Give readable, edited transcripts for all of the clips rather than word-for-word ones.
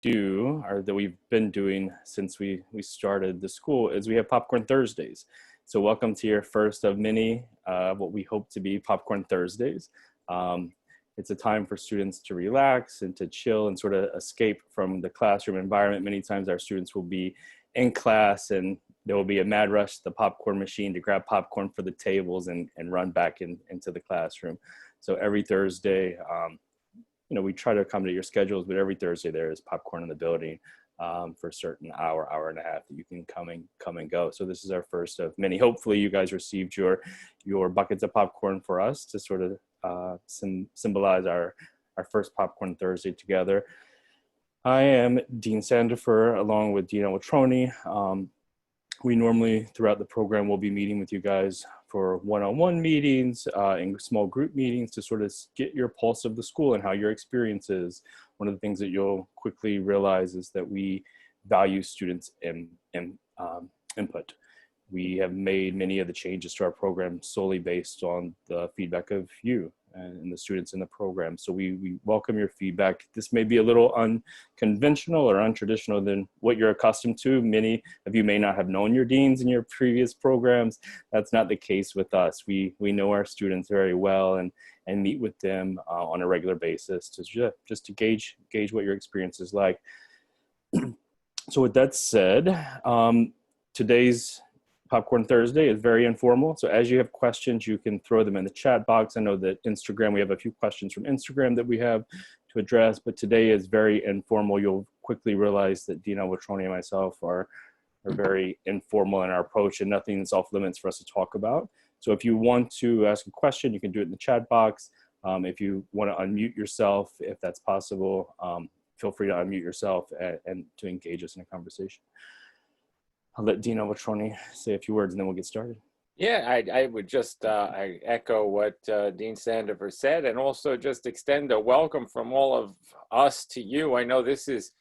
do, or that we've been doing since we started the school, is we have Popcorn Thursdays. So welcome to your first of many, what we hope to be Popcorn Thursdays. It's a time for students to relax and to chill and sort of escape from the classroom environment. Many times our students will be in class and there will be a mad rush to the popcorn machine to grab popcorn for the tables and run back into the classroom. So every Thursday, we try to accommodate your schedules, but every Thursday there is popcorn in the building for a certain hour and a half that you can come and go. So this is our first of many. Hopefully you guys received your buckets of popcorn for us to sort of symbolize our first Popcorn Thursday together. I am Dean Sandifer along with Dean Avaltroni. We normally throughout the program will be meeting with you guys for one-on-one meetings and small group meetings to sort of get your pulse of the school and how your experience is. One of the things that you'll quickly realize is that we value students' input. We have made many of the changes to our program solely based on the feedback of you and the students in the program. So we welcome your feedback. This may be a little unconventional or untraditional than what you're accustomed to. Many of you may not have known your deans in your previous programs. That's not the case with us. We know our students very well and meet with them on a regular basis to just to gauge what your experience is like. So with that said, today's Popcorn Thursday is very informal. So as you have questions, you can throw them in the chat box. I know that Instagram, we have a few questions from Instagram that we have to address, but today is very informal. You'll quickly realize that Dean Avaltroni and myself are very informal in our approach and nothing is off limits for us to talk about. So if you want to ask a question, you can do it in the chat box. If you want to unmute yourself, if that's possible, feel free to unmute yourself and to engage us in a conversation. I'll let Dean Avaltroni say a few words and then we'll get started. Yeah, I would just I echo what Dean Sandifer said and also just extend a welcome from all of us to you. I know this is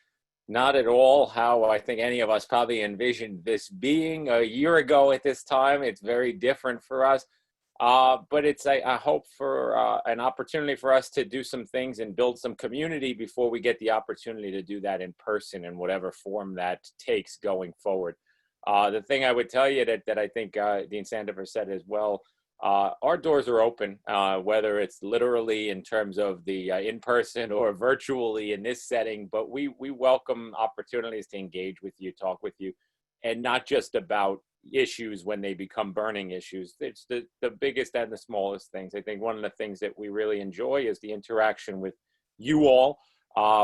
not at all how I think any of us probably envisioned this being a year ago at this time. It's very different for us, but it's I hope for an opportunity for us to do some things and build some community before we get the opportunity to do that in person in whatever form that takes going forward. The thing I would tell you that I think Dean Sandifer said as well, our doors are open, whether it's literally in terms of the in-person or virtually in this setting, but we welcome opportunities to engage with you, talk with you, and not just about issues when they become burning issues. It's the biggest and the smallest things. I think one of the things that we really enjoy is the interaction with you all.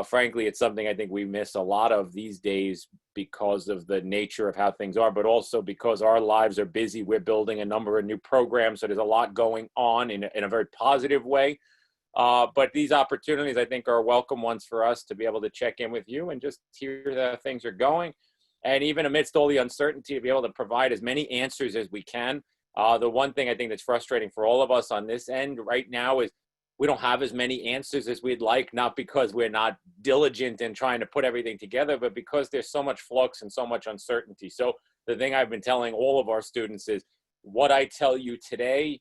Frankly, it's something I think we miss a lot of these days because of the nature of how things are, but also because our lives are busy. We're building a number of new programs, so there's a lot going on in a very positive way. But these opportunities, I think, are welcome ones for us to be able to check in with you and just hear that things are going. And even amidst all the uncertainty, to be able to provide as many answers as we can. The one thing I think that's frustrating for all of us on this end right now is we don't have as many answers as we'd like, not because we're not diligent in trying to put everything together, but because there's so much flux and so much uncertainty. So the thing I've been telling all of our students is what I tell you today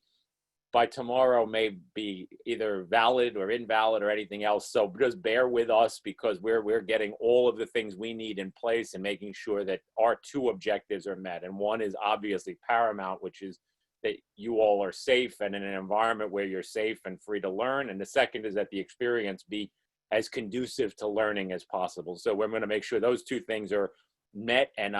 by tomorrow may be either valid or invalid or anything else. So just bear with us because we're getting all of the things we need in place and making sure that our two objectives are met. And one is obviously paramount, which is that you all are safe and in an environment where you're safe and free to learn. And the second is that the experience be as conducive to learning as possible. So we're going to make sure those two things are met, and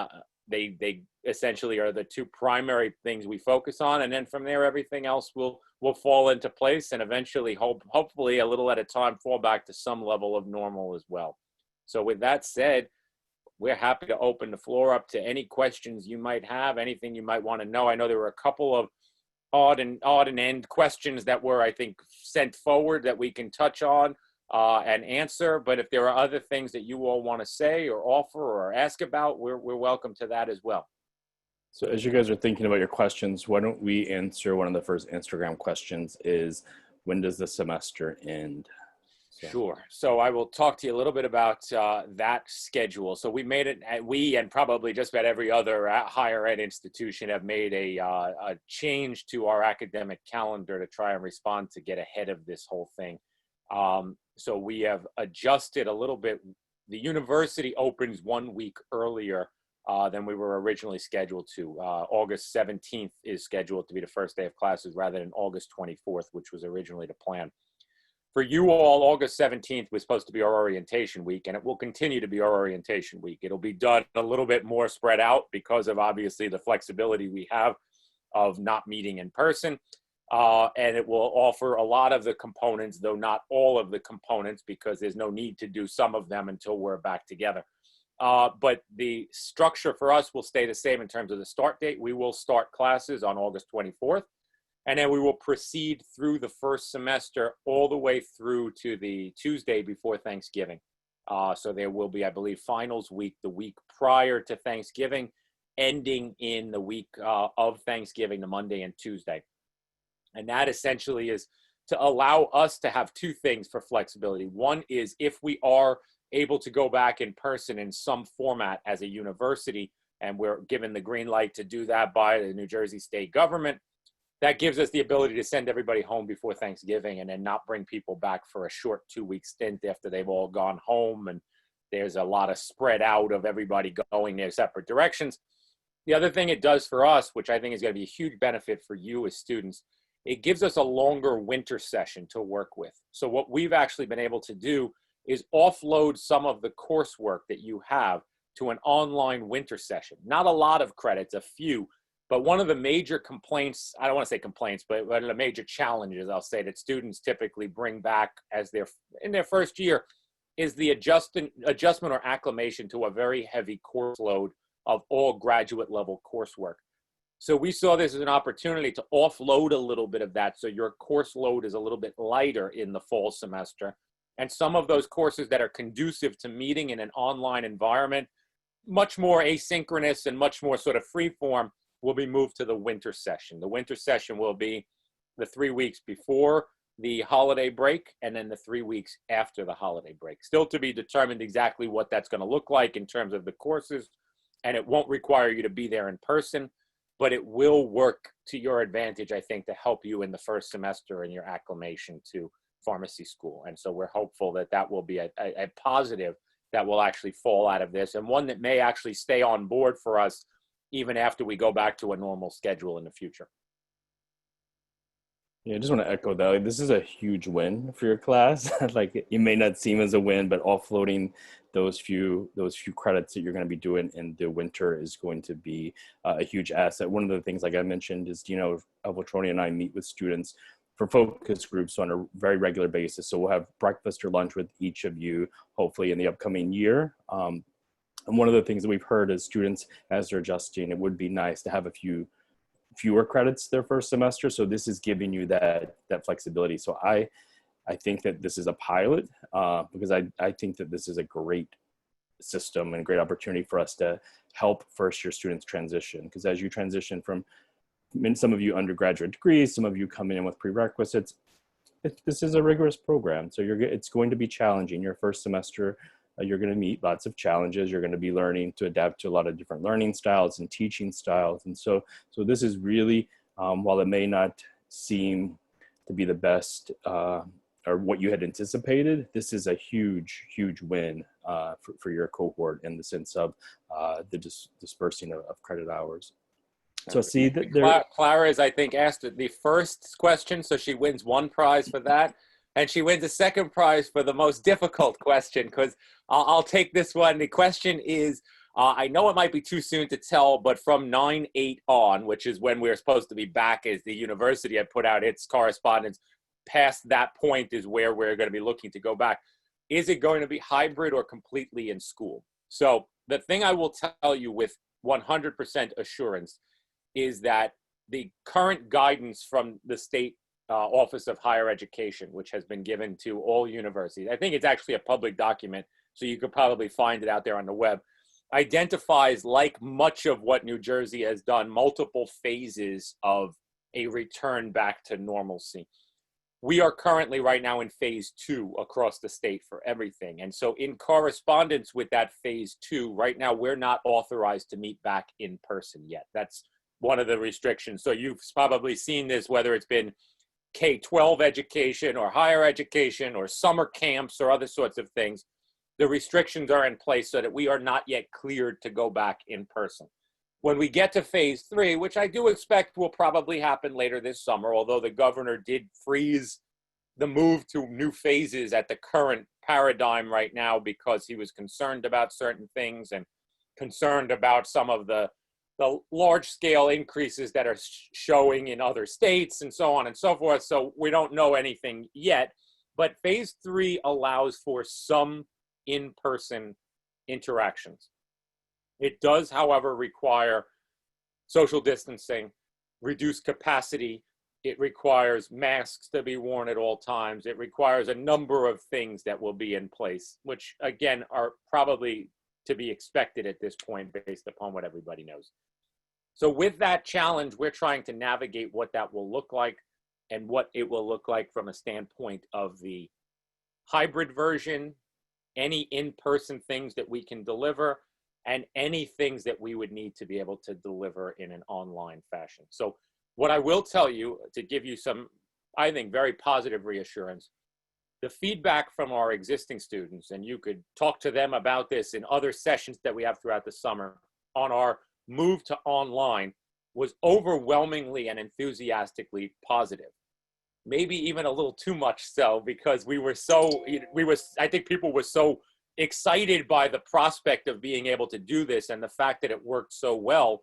they essentially are the two primary things we focus on. And then from there, everything else will fall into place and eventually, hopefully a little at a time, fall back to some level of normal as well. So with that said, we're happy to open the floor up to any questions you might have, anything you might want to know. I know there were a couple of odd and end questions that were, I think, sent forward that we can touch on and answer. But if there are other things that you all want to say or offer or ask about, we're welcome to that as well. So as you guys are thinking about your questions, why don't we answer one of the first Instagram questions is, when does the semester end? Sure. So I will talk to you a little bit about that schedule. So we made it, we and probably just about every other higher ed institution have made a change to our academic calendar to try and respond to get ahead of this whole thing. So we have adjusted a little bit the university opens 1 week earlier than we were originally scheduled to. August 17th is scheduled to be the first day of classes rather than August 24th, which was originally the plan. For you all, August 17th was supposed to be our orientation week, and it will continue to be our orientation week. It'll be done a little bit more spread out because of obviously the flexibility we have of not meeting in person. And it will offer a lot of the components, though not all of the components, because there's no need to do some of them until we're back together. But the structure for us will stay the same in terms of the start date. We will start classes on August 24th. And then we will proceed through the first semester all the way through to the Tuesday before Thanksgiving. So there will be, I believe, finals week the week prior to Thanksgiving, ending in the week of Thanksgiving, the Monday and Tuesday. And that essentially is to allow us to have two things for flexibility. One is if we are able to go back in person in some format as a university, and we're given the green light to do that by the New Jersey state government, that gives us the ability to send everybody home before Thanksgiving and then not bring people back for a short 2-week stint after they've all gone home and there's a lot of spread out of everybody going their separate directions. The other thing it does for us, which I think is going to be a huge benefit for you as students, it gives us a longer winter session to work with. So what we've actually been able to do is offload some of the coursework that you have to an online winter session. Not a lot of credits, a few. But one of the major complaints, I don't want to say complaints, but one of the major challenges I'll say that students typically bring back as in their first year is the adjustment or acclimation to a very heavy course load of all graduate level coursework. So we saw this as an opportunity to offload a little bit of that so your course load is a little bit lighter in the fall semester. And some of those courses that are conducive to meeting in an online environment, much more asynchronous and much more sort of free form, will be moved to the winter session. The winter session will be the 3 weeks before the holiday break and then the 3 weeks after the holiday break. Still to be determined exactly what that's going to look like in terms of the courses, and it won't require you to be there in person, but it will work to your advantage, I think, to help you in the first semester in your acclimation to pharmacy school. And so we're hopeful that that will be a positive that will actually fall out of this, and one that may actually stay on board for us even after we go back to a normal schedule in the future. Yeah, I just want to echo that. Like, this is a huge win for your class. Like, it may not seem as a win, but offloading those few credits that you're going to be doing in the winter is going to be a huge asset. One of the things, like I mentioned, is, you know, Avaltroni and I meet with students for focus groups on a very regular basis. So we'll have breakfast or lunch with each of you, hopefully in the upcoming year. And one of the things that we've heard is students, as they're adjusting, it would be nice to have fewer credits their first semester. So this is giving you that flexibility. So I think that this is a pilot because I think that this is a great system and a great opportunity for us to help first year students transition. Because as you transition from, I mean, some of you undergraduate degrees, some of you coming in with prerequisites, this is a rigorous program. So it's going to be challenging. Your first semester, you're going to meet lots of challenges. You're going to be learning to adapt to a lot of different learning styles and teaching styles. And so this is really, while it may not seem to be the best or what you had anticipated, this is a huge, huge win for your cohort in the sense of the dispersing of credit hours. So see that Clara is, I think, asked the first question, so she wins one prize for that. And she wins a second prize for the most difficult question, because I'll take this one. The question is, I know it might be too soon to tell, but from 9/8 on, which is when we're supposed to be back as the university had put out its correspondence, past that point is where we're going to be looking to go back. Is it going to be hybrid or completely in school? So the thing I will tell you with 100% assurance is that the current guidance from the state Office of Higher Education, which has been given to all universities, I think it's actually a public document, so you could probably find it out there on the web, identifies, like much of what New Jersey has done, multiple phases of a return back to normalcy. We are currently right now in phase 2 across the state for everything. And so in correspondence with that phase 2, right now we're not authorized to meet back in person yet. That's one of the restrictions. So you've probably seen this, whether it's been K-12 education or higher education or summer camps or other sorts of things. the restrictions are in place so that we are not yet cleared to go back in person. When we get to phase 3, which I do expect will probably happen later this summer, although the governor did freeze the move to new phases at the current paradigm right now because he was concerned about certain things and concerned about some of the large scale increases that are showing in other states and so on and so forth. So we don't know anything yet, but phase 3 allows for some in-person interactions. It does, however, require social distancing, reduced capacity. It requires masks to be worn at all times. It requires a number of things that will be in place, which again are probably to be expected at this point based upon what everybody knows. So with that challenge, we're trying to navigate what that will look like and what it will look like from a standpoint of the hybrid version, any in-person things that we can deliver, and any things that we would need to be able to deliver in an online fashion. So what I will tell you, to give you some, I think, very positive reassurance, the feedback from our existing students, and you could talk to them about this in other sessions that we have throughout the summer on our move to online, was overwhelmingly and enthusiastically positive. Maybe even a little too much so, because I think people were so excited by the prospect of being able to do this and the fact that it worked so well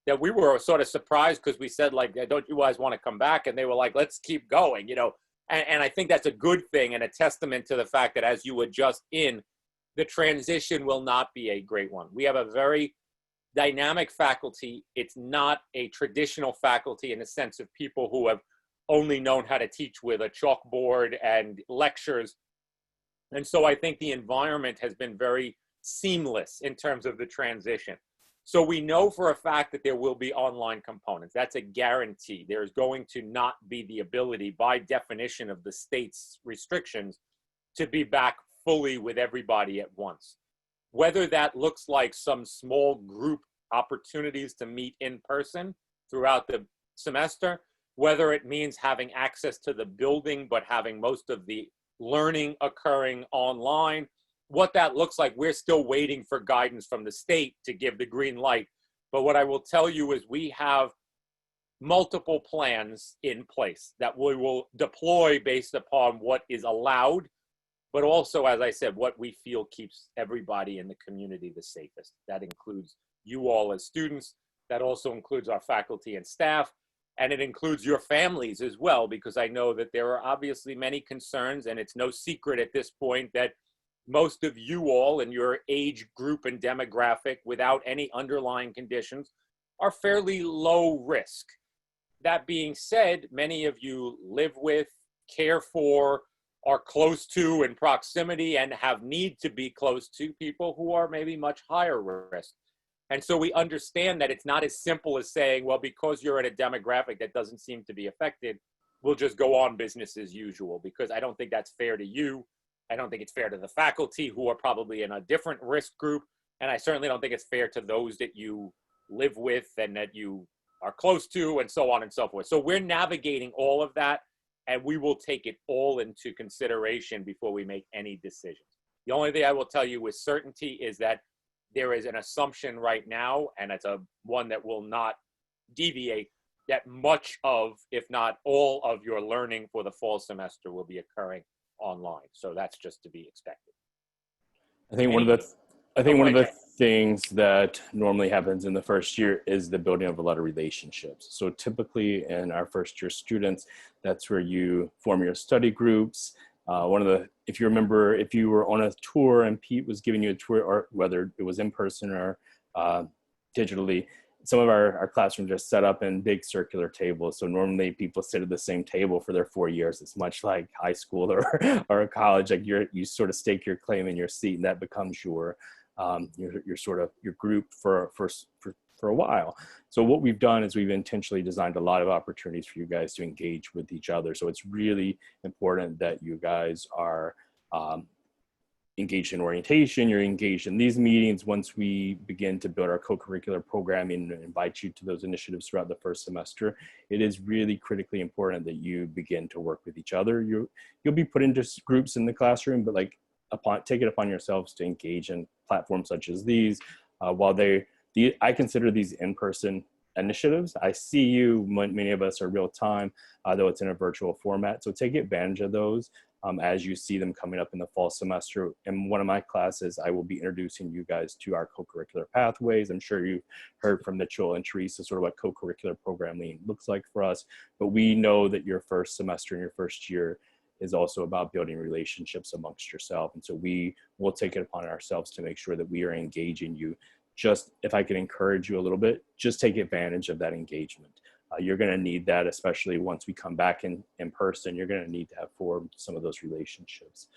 that we were sort of surprised, because we said, like, don't you guys want to come back? And they were like, let's keep going, you know. And I think that's a good thing and a testament to the fact that as you adjust in, the transition will not be a great one. We have a very dynamic faculty. It's not a traditional faculty in the sense of people who have only known how to teach with a chalkboard and lectures. And so I think the environment has been very seamless in terms of the transition. So we know for a fact that there will be online components. That's a guarantee. There's going to not be the ability, by definition of the state's restrictions, to be back fully with everybody at once. Whether that looks like some small group opportunities to meet in person throughout the semester, whether it means having access to the building but having most of the learning occurring online, what that looks like, we're still waiting for guidance from the state to give the green light. But what I will tell you is we have multiple plans in place that we will deploy based upon what is allowed, but also, as I said, what we feel keeps everybody in the community the safest. That includes you all as students. That also includes our faculty and staff. And it includes your families as well, because I know that there are obviously many concerns, and it's no secret at this point that most of you all in your age group and demographic, without any underlying conditions, are fairly low risk. That being said, many of you live with, care for, are close to in proximity, and have need to be close to people who are maybe much higher risk. And so we understand that it's not as simple as saying, well, because you're in a demographic that doesn't seem to be affected, we'll just go on business as usual, because I don't think that's fair to you. I don't think it's fair to the faculty who are probably in a different risk group. And I certainly don't think it's fair to those that you live with and that you are close to, and so on and so forth. So we're navigating all of that, and we will take it all into consideration before we make any decisions. The only thing I will tell you with certainty is that there is an assumption right now, and it's one that will not deviate, that much of, if not all of your learning for the fall semester will be occurring online. So that's just to be expected. I think one of the things that normally happens in the first year is the building of a lot of relationships. So typically in our first year students, that's where you form your study groups. If you remember, if you were on a tour and Pete was giving you a tour, or whether it was in person or digitally, some of our classrooms are set up in big circular tables. So normally people sit at the same table for their 4 years. It's much like high school or college. Like you sort of stake your claim in your seat, and that becomes your group for a while. So what we've done is we've intentionally designed a lot of opportunities for you guys to engage with each other. So it's really important that you guys are engaged in orientation, you're engaged in these meetings. Once we begin to build our co-curricular programming and invite you to those initiatives throughout the first semester, it is really critically important that you begin to work with each other. You'll be put into groups in the classroom, but like take it upon yourselves to engage in platforms such as these. While I consider these in-person initiatives. I see you, many of us are real time, though it's in a virtual format. So take advantage of those as you see them coming up in the fall semester. In one of my classes, I will be introducing you guys to our co-curricular pathways. I'm sure you've heard from Mitchell and Teresa sort of what co-curricular programming looks like for us, but we know that your first semester and your first year is also about building relationships amongst yourself. And so we will take it upon ourselves to make sure that we are engaging you. Just, if I can encourage you a little bit, just take advantage of that engagement. You're going to need that, especially once we come back in person. You're going to need to have formed some of those relationships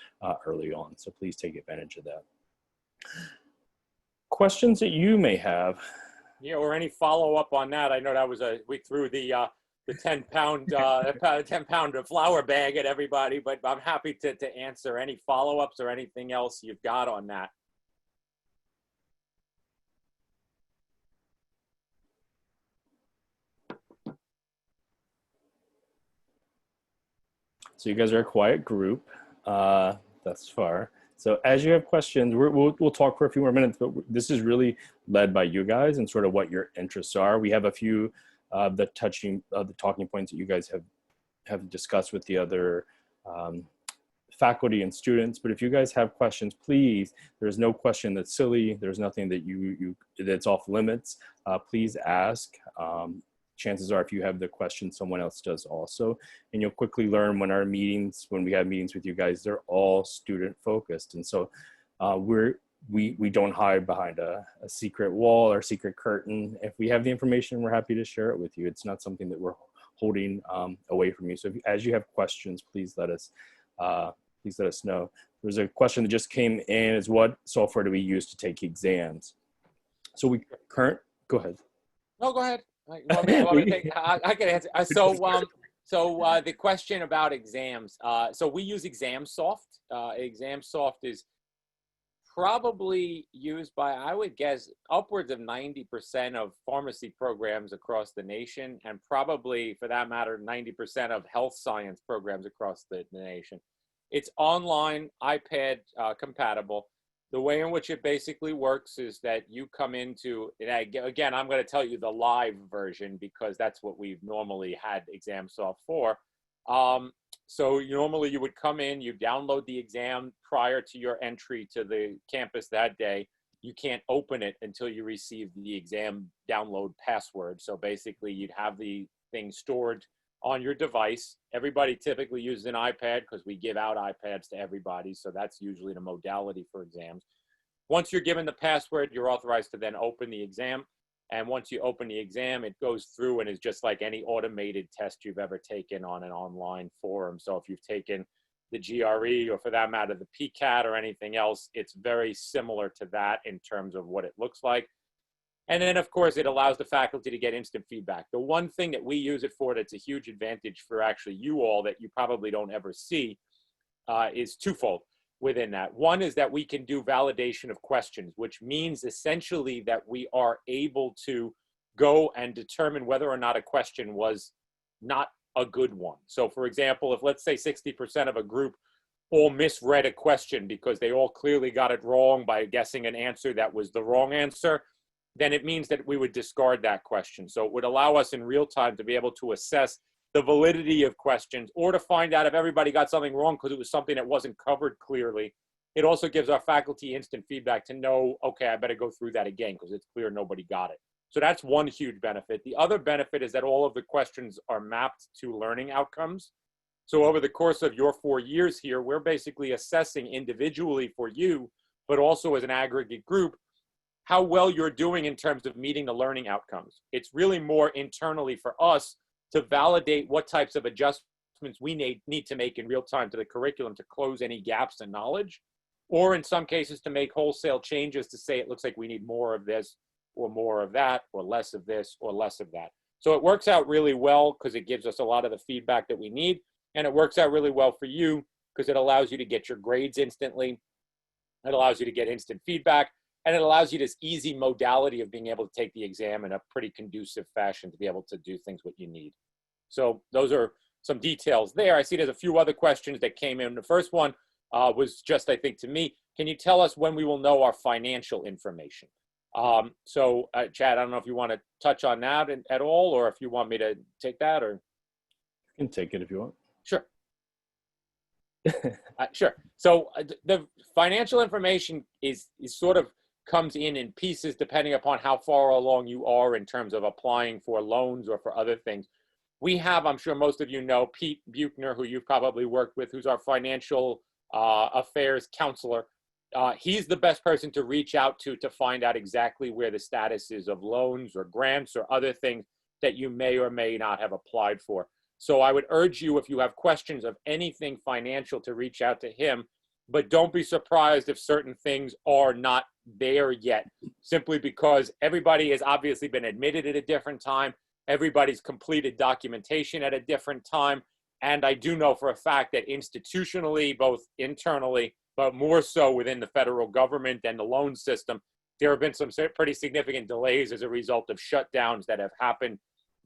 early on. So please take advantage of that. Questions that you may have? Yeah, or any follow up on that? I know that was we threw the 10-pound flour bag at everybody, but I'm happy to answer any follow ups or anything else you've got on that. So you guys are a quiet group thus far. So as you have questions, we'll talk for a few more minutes, but this is really led by you guys and sort of what your interests are. We have a few the talking points that you guys have discussed with the other faculty and students. But if you guys have questions, please, there's no question that's silly. There's nothing that that's off limits. Please ask. Chances are if you have the question, someone else does also. And you'll quickly learn when we have meetings with you guys, they're all student focused. And so we don't hide behind a secret wall or secret curtain. If we have the information, we're happy to share it with you. It's not something that we're holding away from you. So as you have questions, please let us know. There's a question that just came in, is what software do we use to take exams? So go ahead. No, go ahead. Want me to take, I can answer. So the question about exams. So we use ExamSoft. ExamSoft is probably used by, I would guess, upwards of 90% of pharmacy programs across the nation, and probably, for that matter, 90% of health science programs across the nation. It's online, iPad compatible. The way in which it basically works is that you come into, and again, I'm going to tell you the live version because that's what we've normally had ExamSoft for. So normally you would come in, you download the exam prior to your entry to the campus that day. You can't open it until you receive the exam download password. So basically you'd have the thing stored on your device. Everybody typically uses an iPad because we give out iPads to everybody. So that's usually the modality for exams. Once you're given the password, you're authorized to then open the exam. And once you open the exam, it goes through and is just like any automated test you've ever taken on an online forum. So if you've taken the GRE or for that matter, the PCAT or anything else, it's very similar to that in terms of what it looks like. And then, of course, it allows the faculty to get instant feedback. The one thing that we use it for that's a huge advantage for actually you all that you probably don't ever see is twofold within that. One is that we can do validation of questions, which means essentially that we are able to go and determine whether or not a question was not a good one. So, for example, if let's say 60% of a group all misread a question because they all clearly got it wrong by guessing an answer that was the wrong answer, then it means that we would discard that question. So it would allow us in real time to be able to assess the validity of questions or to find out if everybody got something wrong because it was something that wasn't covered clearly. It also gives our faculty instant feedback to know, okay, I better go through that again because it's clear nobody got it. So that's one huge benefit. The other benefit is that all of the questions are mapped to learning outcomes. So over the course of your 4 years here, we're basically assessing individually for you, but also as an aggregate group, how well you're doing in terms of meeting the learning outcomes. It's really more internally for us to validate what types of adjustments we need to make in real time to the curriculum to close any gaps in knowledge, or in some cases to make wholesale changes to say it looks like we need more of this or more of that or less of this or less of that. So it works out really well because it gives us a lot of the feedback that we need, and it works out really well for you because it allows you to get your grades instantly. It allows you to get instant feedback. And it allows you this easy modality of being able to take the exam in a pretty conducive fashion to be able to do things what you need. So those are some details there. I see there's a few other questions that came in. The first one, was just, I think, to me, can you tell us when we will know our financial information? Chad, I don't know if you want to touch on that at all, or if you want me to take that, or. You can take it if you want. Sure. Sure. So the financial information is sort of comes in pieces depending upon how far along you are in terms of applying for loans or for other things. We have, I'm sure most of you know, Pete Buchner, who you've probably worked with, who's our financial affairs counselor. He's the best person to reach out to find out exactly where the status is of loans or grants or other things that you may or may not have applied for. So I would urge you, if you have questions of anything financial, to reach out to him, but don't be surprised if certain things are not there yet, simply because everybody has obviously been admitted at a different time. Everybody's completed documentation at a different time. And I do know for a fact that institutionally, both internally, but more so within the federal government and the loan system, there have been some pretty significant delays as a result of shutdowns that have happened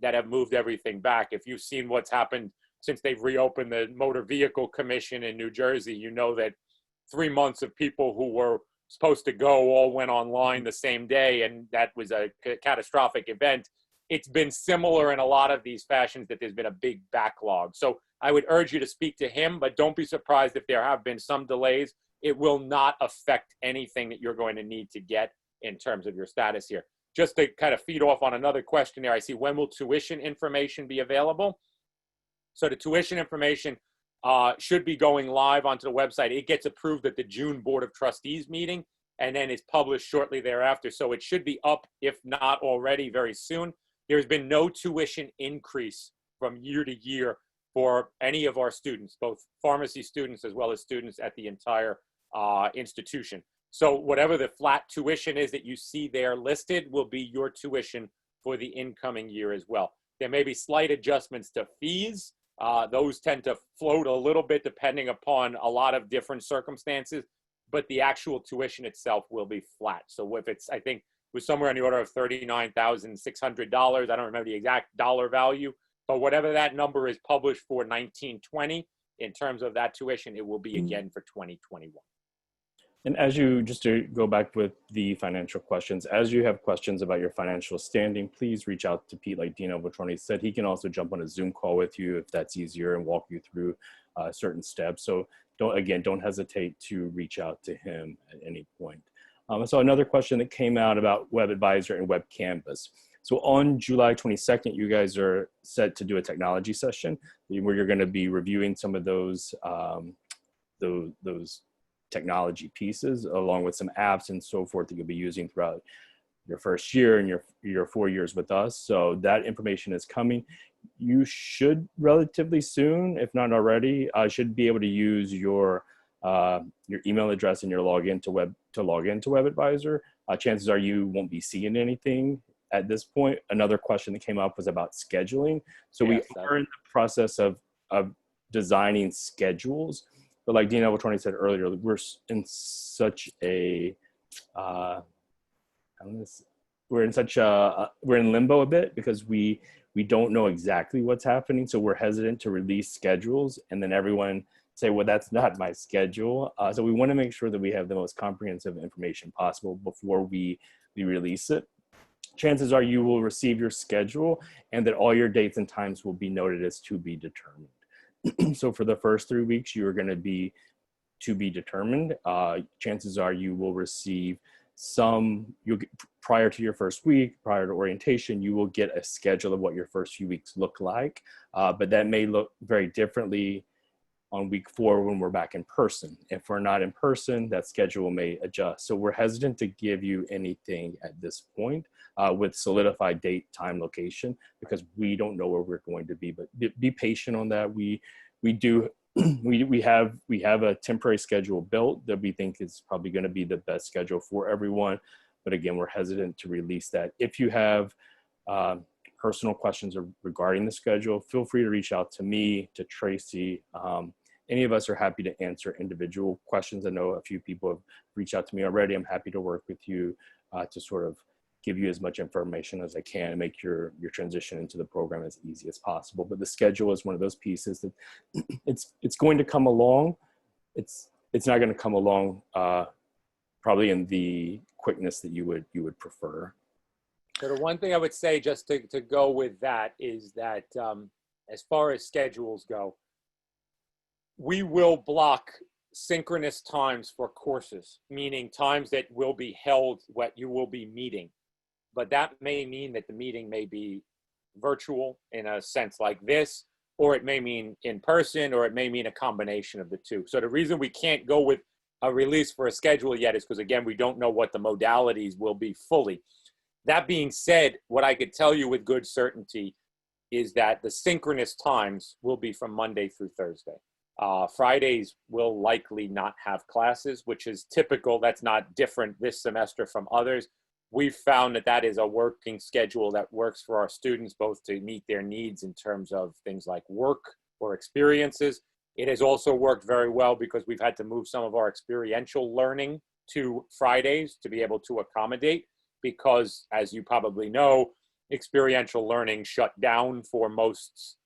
that have moved everything back. If you've seen what's happened since they've reopened the Motor Vehicle Commission in New Jersey, you know that 3 months of people who were supposed to go all went online the same day, and that was a catastrophic event. It's been similar in a lot of these fashions, that there's been a big backlog. So I would urge you to speak to him, but don't be surprised if there have been some delays. It will not affect anything that you're going to need to get in terms of your status here. Just to kind of feed off on another question there, I see, when will tuition information be available? So the tuition information should be going live onto the website. It gets approved at the June Board of Trustees meeting, and then it's published shortly thereafter. So it should be up, if not already, very soon. There's been no tuition increase from year to year for any of our students, both pharmacy students as well as students at the entire institution. So whatever the flat tuition is that you see there listed will be your tuition for the incoming year as well. There may be slight adjustments to fees. Those tend to float a little bit depending upon a lot of different circumstances, but the actual tuition itself will be flat. So if it's, I think, was somewhere in the order of $39,600. I don't remember the exact dollar value, but whatever that number is published for 1920 in terms of that tuition, it will be again for 2021. And as you, just to go back with the financial questions, as you have questions about your financial standing, please reach out to Pete. Like Dean Avaltroni said, he can also jump on a Zoom call with you if that's easier and walk you through certain steps. So don't hesitate to reach out to him at any point. So another question that came out about Web Advisor and Web Canvas. So on July 22nd, you guys are set to do a technology session where you're going to be reviewing some of those technology pieces, along with some apps and so forth that you'll be using throughout your first year and your 4 years with us. So that information is coming. You should relatively soon, if not already, should be able to use your email address and your login to log into Web Advisor. Chances are you won't be seeing anything at this point. Another question that came up was about scheduling. So yes, we are in the process of designing schedules. But like Dean Avaltroni said earlier, we're in such a, we're in limbo a bit because we don't know exactly what's happening. So we're hesitant to release schedules and then everyone say, well, that's not my schedule. So we want to make sure that we have the most comprehensive information possible before we release it. Chances are you will receive your schedule and that all your dates and times will be noted as to be determined. So for the first 3 weeks, you're going to be to be determined. Chances are you will receive prior to your first week, prior to orientation, you will get a schedule of what your first few weeks look like. But that may look very differently on week 4 when we're back in person. If we're not in person, that schedule may adjust. So we're hesitant to give you anything at this point with solidified date, time, location, because we don't know where we're going to be, but be patient on that. We have a temporary schedule built that we think is probably going to be the best schedule for everyone. But again, we're hesitant to release that. If you have personal questions regarding the schedule, feel free to reach out to me, to Tracy. Any of us are happy to answer individual questions. I know a few people have reached out to me already. I'm happy to work with you to sort of give you as much information as I can and make your transition into the program as easy as possible. But the schedule is one of those pieces that it's going to come along. It's it's not going to come along probably in the quickness that you would prefer. So the one thing I would say, just to go with that, is that as far as schedules go, we will block synchronous times for courses, meaning times that will be held, what you will be meeting. But that may mean that the meeting may be virtual in a sense like this, or it may mean in person, or it may mean a combination of the two. So the reason we can't go with a release for a schedule yet is because, again, we don't know what the modalities will be fully. That being said, what I could tell you with good certainty is that the synchronous times will be from Monday through Thursday. Fridays will likely not have classes, which is typical. That's not different this semester from others. We've found that that is a working schedule that works for our students, both to meet their needs in terms of things like work or experiences. It has also worked very well because we've had to move some of our experiential learning to Fridays to be able to accommodate, because, as you probably know, experiential learning shut down for most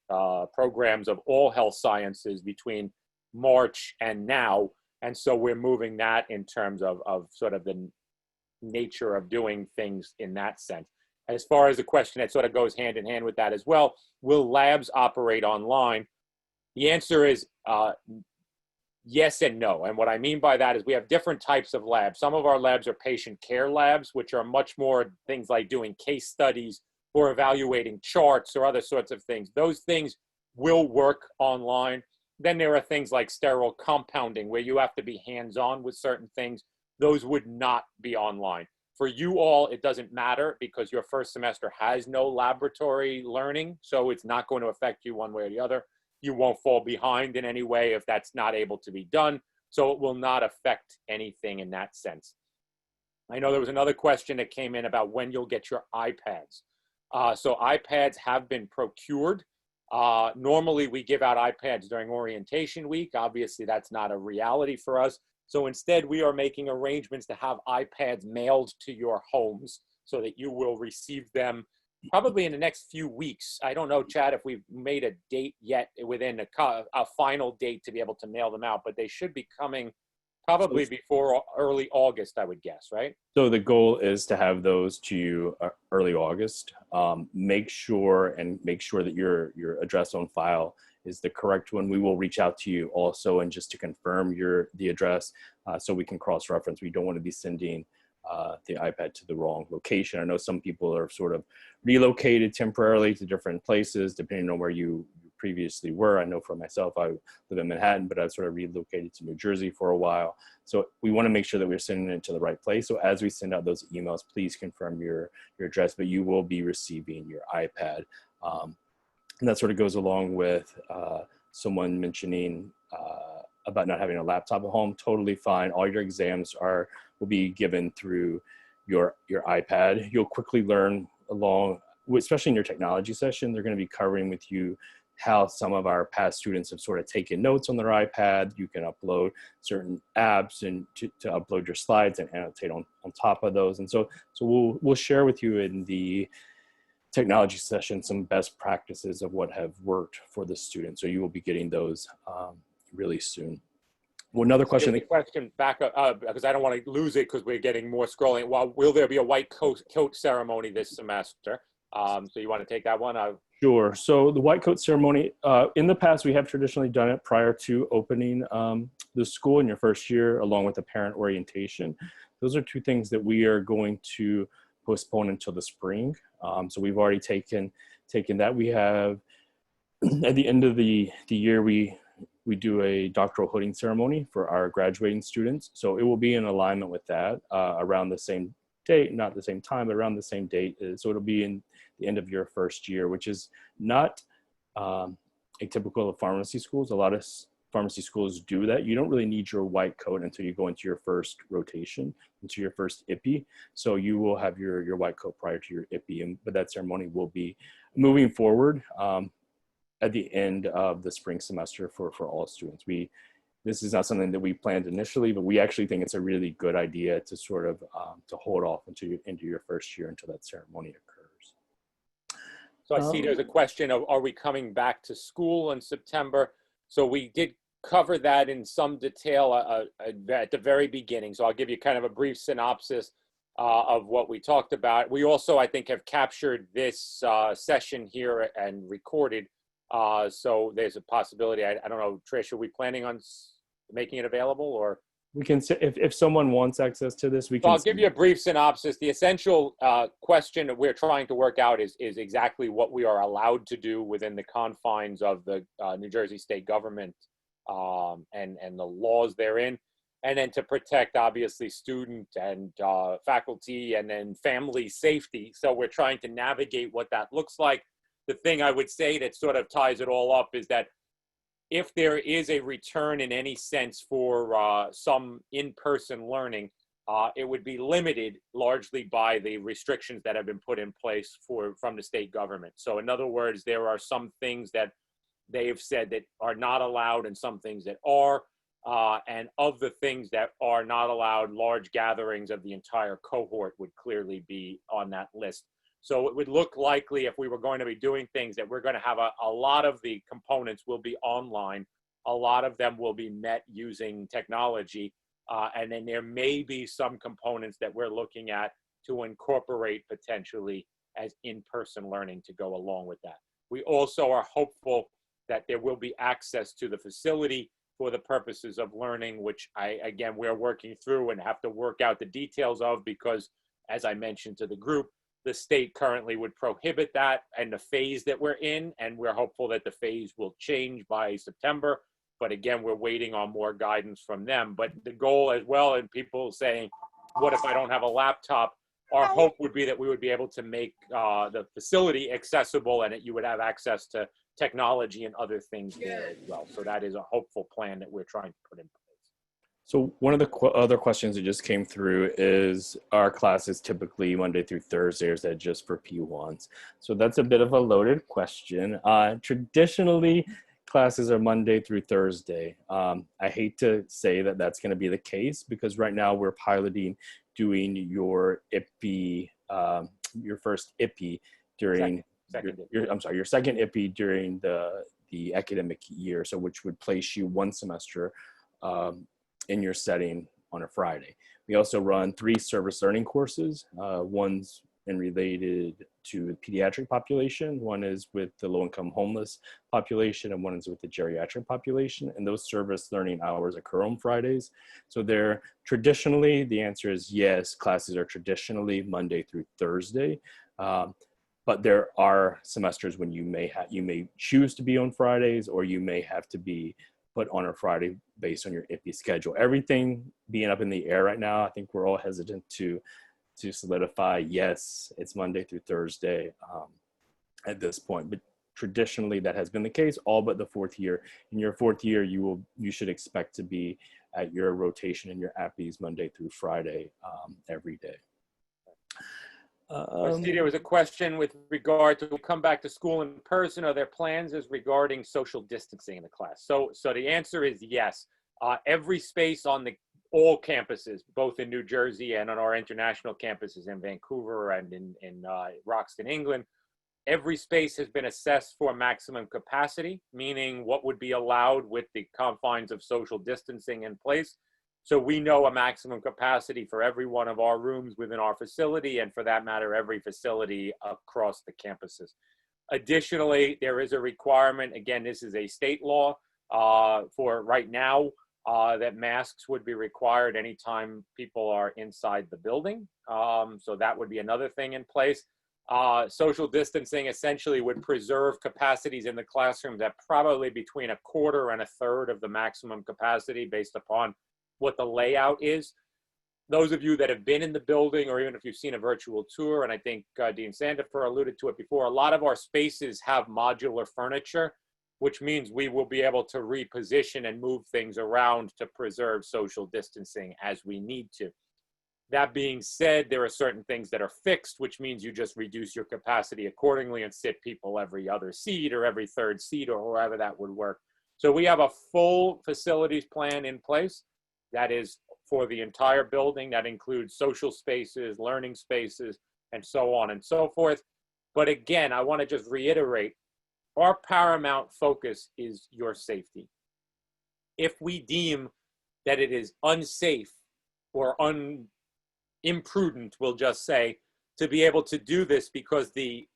programs of all health sciences between March and now. And so we're moving that in terms of sort of the nature of doing things in that sense. As far as the question that sort of goes hand in hand with that as well, will labs operate online? The answer is yes and no. And what I mean by that is we have different types of labs. Some of our labs are patient care labs, which are much more things like doing case studies or evaluating charts or other sorts of things. Those things will work online. Then there are things like sterile compounding, where you have to be hands-on with certain things. Those would not be online. For you all, it doesn't matter because your first semester has no laboratory learning, so it's not going to affect you one way or the other. You won't fall behind in any way if that's not able to be done, so it will not affect anything in that sense. I know there was another question that came in about when you'll get your iPads. So iPads have been procured. Normally we give out iPads during orientation week. Obviously that's not a reality for us. So instead we are making arrangements to have iPads mailed to your homes so that you will receive them probably in the next few weeks. I don't know, Chad, if we've made a date yet within a final date to be able to mail them out, but they should be coming probably before early August, I would guess, right? So the goal is to have those to you early August. Make sure that your address on file is the correct one. We will reach out to you also, and just to confirm the address, so we can cross-reference. We don't want to be sending the iPad to the wrong location. I know some people are sort of relocated temporarily to different places depending on where you previously were. I know for myself, I live in Manhattan, but I've sort of relocated to New Jersey for a while. So we want to make sure that we're sending it to the right place. So as we send out those emails, please confirm your address, but you will be receiving your iPad. And that sort of goes along with someone mentioning about not having a laptop at home. Totally fine. All your exams will be given through your iPad. You'll quickly learn along, especially in your technology session, they're going to be covering with you how some of our past students have sort of taken notes on their iPad. You can upload certain apps and to upload your slides and annotate on top of those. And so we'll share with you in the technology session some best practices of what have worked for the students. So you will be getting those really soon. Well, another question. The question back up, because I don't want to lose it because we're getting more scrolling. Well, will there be a white coat ceremony this semester? So you want to take that one? Sure. So the white coat ceremony, in the past, we have traditionally done it prior to opening the school in your first year, along with the parent orientation. Those are two things that we are going to postpone until the spring. So we've already taken that. We have, at the end of the year, we do a doctoral hooding ceremony for our graduating students. So it will be in alignment with that around the same date, not the same time, but around the same date. So it'll be in the end of your first year, which is not atypical of pharmacy schools. A lot of pharmacy schools do that. You don't really need your white coat until you go into your first rotation, into your first IPI. So you will have your white coat prior to your IPI, but that ceremony will be moving forward at the end of the spring semester for all students. This is not something that we planned initially, but we actually think it's a really good idea to sort of to hold off into your first year until that ceremony occurs. So I see there's a question of, are we coming back to school in September? So we did cover that in some detail at the very beginning. So I'll give you kind of a brief synopsis of what we talked about. We also, I think, have captured this session here and recorded. So there's a possibility. I don't know, Trish, are we planning on making it available, or? We can, if someone wants access to this, we So can. I'll give you a brief synopsis. The essential question that we're trying to work out is exactly what we are allowed to do within the confines of the New Jersey state government and the laws therein, and then to protect, obviously, student and faculty and then family safety. So we're trying to navigate what that looks like. The thing I would say that sort of ties it all up is that if there is a return in any sense for some in-person learning, it would be limited largely by the restrictions that have been put in place from the state government. So in other words, there are some things that they have said that are not allowed and some things that are, and of the things that are not allowed, large gatherings of the entire cohort would clearly be on that list. So it would look likely, if we were going to be doing things, that we're going to have a lot of the components will be online. A lot of them will be met using technology. And then there may be some components that we're looking at to incorporate potentially as in-person learning to go along with that. We also are hopeful that there will be access to the facility for the purposes of learning, which again, we're working through and have to work out the details of, because as I mentioned to the group, the state currently would prohibit that and the phase that we're in, and we're hopeful that the phase will change by September. But again, we're waiting on more guidance from them. But the goal as well, and people saying, what if I don't have a laptop? Our hope would be that we would be able to make the facility accessible and that you would have access to technology and other things there as well. So that is a hopeful plan that we're trying to put in place. So one of the other questions that just came through is, our classes typically Monday through Thursday, or is that just for P1s? So that's a bit of a loaded question. Traditionally, classes are Monday through Thursday. I hate to say that that's going to be the case, because right now we're piloting doing your IPI, your first IPI during your second IPI during the academic year. So which would place you one semester in your setting on a Friday. We also run 3 service learning courses. One's related to the pediatric population, one is with the low-income homeless population, and one is with the geriatric population. And those service learning hours occur on Fridays. So they're traditionally, the answer is yes, classes are traditionally Monday through Thursday. But there are semesters when you may choose to be on Fridays, or you may have to be put on a Friday based on your IPI schedule. Everything being up in the air right now, I think we're all hesitant to solidify, yes, it's Monday through Thursday at this point. But traditionally that has been the case, all but the 4th year. In your 4th year, you should expect to be at your rotation in your APPEs Monday through Friday every day. See, there was a question with regard to come back to school in person. Are there plans as regarding social distancing in the class? So the answer is yes. Every space on all campuses, both in New Jersey and on our international campuses in Vancouver and in Roxton, England, every space has been assessed for maximum capacity, meaning what would be allowed with the confines of social distancing in place. So we know a maximum capacity for every one of our rooms within our facility, and for that matter, every facility across the campuses. Additionally, there is a requirement, again, this is a state law for right now, that masks would be required anytime people are inside the building. So that would be another thing in place. Social distancing essentially would preserve capacities in the classrooms at probably between 1/4 and 1/3 of the maximum capacity based upon what the layout is. Those of you that have been in the building, or even if you've seen a virtual tour, and I think Dean Sandifer alluded to it before, a lot of our spaces have modular furniture, which means we will be able to reposition and move things around to preserve social distancing as we need to. That being said, there are certain things that are fixed, which means you just reduce your capacity accordingly and sit people every other seat or every 3rd seat or however that would work. So we have a full facilities plan in place. That is for the entire building. That includes social spaces, learning spaces, and so on and so forth. But again, I want to just reiterate, our paramount focus is your safety. if we deem that it is unsafe or imprudent, we'll just say, to be able to do this because the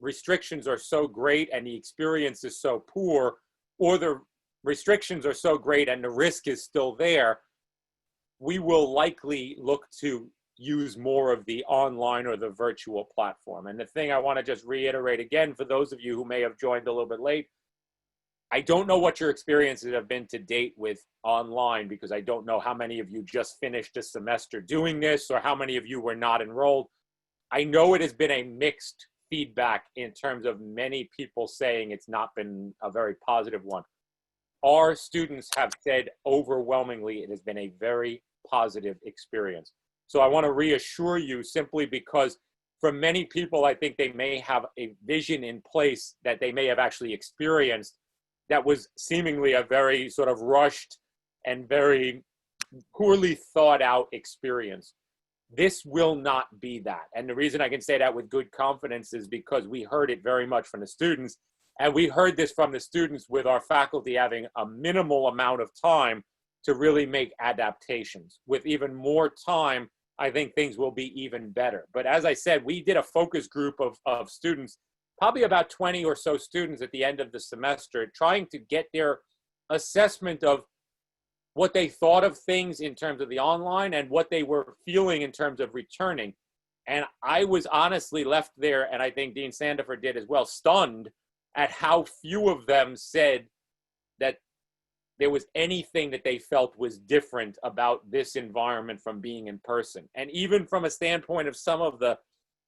restrictions are so great and the experience is so poor, or the restrictions are so great and the risk is still there, we will likely look to use more of the online or the virtual platform. And the thing I want to just reiterate again, for those of you who may have joined a little bit late, I don't know what your experiences have been to date with online, because I don't know how many of you just finished a semester doing this or how many of you were not enrolled. I know it has been a mixed feedback in terms of many people saying it's not been a very positive one. Our students have said overwhelmingly it has been a very positive experience. So I want to reassure you, simply because for many people, I think they may have a vision in place that they may have actually experienced that was seemingly a very sort of rushed and very poorly thought out experience. This will not be that. And the reason I can say that with good confidence is because we heard it very much from the students. And we heard this from the students with our faculty having a minimal amount of time to really make adaptations. With even more time, I think things will be even better. But as I said, we did a focus group of students, probably about 20 or so students at the end of the semester, trying to get their assessment of what they thought of things in terms of the online and what they were feeling in terms of returning. And I was honestly left there, and I think Dean Sandifer did as well, stunned at how few of them said that there was anything that they felt was different about this environment from being in person. And even from a standpoint of some of the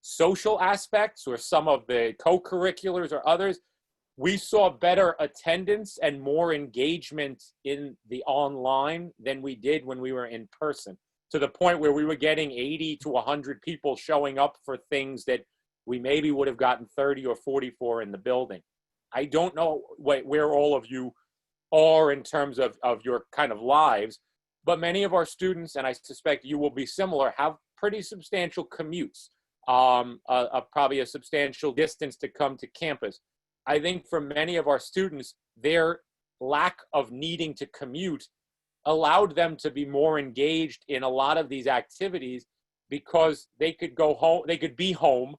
social aspects or some of the co-curriculars or others, we saw better attendance and more engagement in the online than we did when we were in person, to the point where we were getting 80 to 100 people showing up for things that we maybe would have gotten 30 or 40 for in the building. I don't know where all of you are in terms of your kind of lives, but many of our students, and I suspect you will be similar, have pretty substantial commutes, probably a substantial distance to come to campus. I think for many of our students, their lack of needing to commute allowed them to be more engaged in a lot of these activities, because they could go home, they could be home,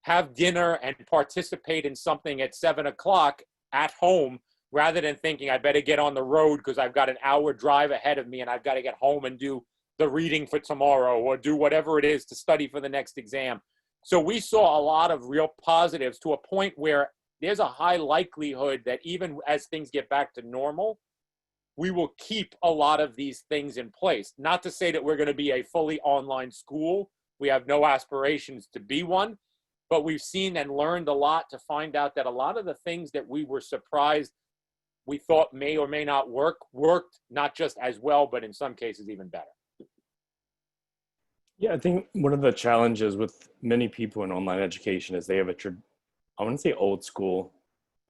have dinner, and participate in something at 7 o'clock at home, rather than thinking, I better get on the road because I've got an hour drive ahead of me and I've got to get home and do the reading for tomorrow or do whatever it is to study for the next exam. So we saw a lot of real positives, to a point where there's a high likelihood that even as things get back to normal, we will keep a lot of these things in place. Not to say that we're going to be a fully online school. We have no aspirations to be one, but we've seen and learned a lot to find out that a lot of the things that we were surprised we thought may or may not work, worked not just as well, but in some cases even better. Yeah, I think one of the challenges with many people in online education is they have I wouldn't say old school